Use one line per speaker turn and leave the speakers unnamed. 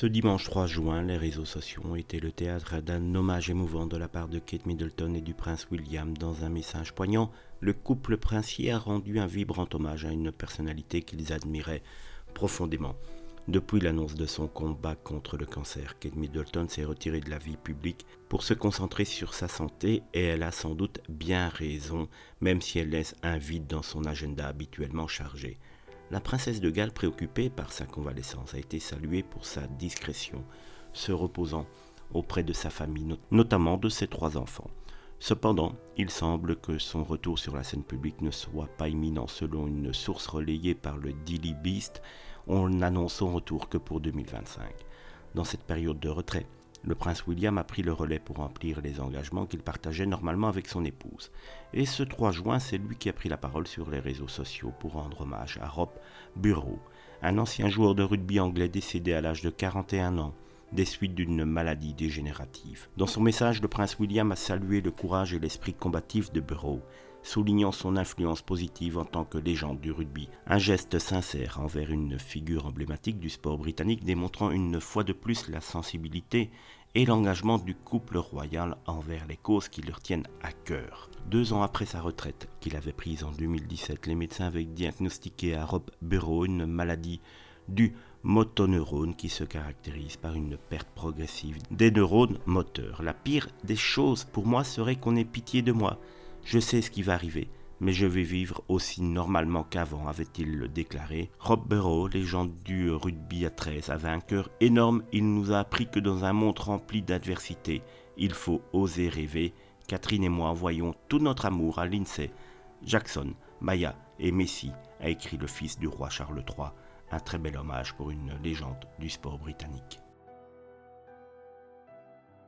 Ce dimanche 3 juin, les réseaux sociaux ont été le théâtre d'un hommage émouvant de la part de Kate Middleton et du prince William. Dans un message poignant, le couple princier a rendu un vibrant hommage à une personnalité qu'ils admiraient profondément. Depuis l'annonce de son combat contre le cancer, Kate Middleton s'est retirée de la vie publique pour se concentrer sur sa santé et elle a sans doute bien raison, même si elle laisse un vide dans son agenda habituellement chargé. La princesse de Galles, préoccupée par sa convalescence, a été saluée pour sa discrétion, se reposant auprès de sa famille, notamment de ses 3 enfants. Cependant, il semble que son retour sur la scène publique ne soit pas imminent. Selon une source relayée par le Daily Beast, on n'annonce son retour que pour 2025. Dans cette période de retrait, le prince William a pris le relais pour remplir les engagements qu'il partageait normalement avec son épouse. Et ce 3 juin, c'est lui qui a pris la parole sur les réseaux sociaux pour rendre hommage à Rob Burrow, un ancien joueur de rugby anglais décédé à l'âge de 41 ans, des suites d'une maladie dégénérative. Dans son message, le prince William a salué le courage et l'esprit combatif de Burrow, soulignant son influence positive en tant que légende du rugby. Un geste sincère envers une figure emblématique du sport britannique, démontrant une fois de plus la sensibilité et l'engagement du couple royal envers les causes qui leur tiennent à cœur. 2 ans après sa retraite, qu'il avait prise en 2017, les médecins avaient diagnostiqué à Rob Burrow une maladie du motoneurone qui se caractérise par une perte progressive des neurones moteurs. La pire des choses pour moi serait qu'on ait pitié de moi. Je sais ce qui va arriver, mais je vais vivre aussi normalement qu'avant, avait-il déclaré. Rob Burrow, légende du rugby à 13, avait un cœur énorme. Il nous a appris que dans un monde rempli d'adversité, il faut oser rêver. Catherine et moi envoyons tout notre amour à Lindsay, Jackson, Maya et Messi, a écrit le fils du roi Charles III. Un très bel hommage pour une légende du sport britannique.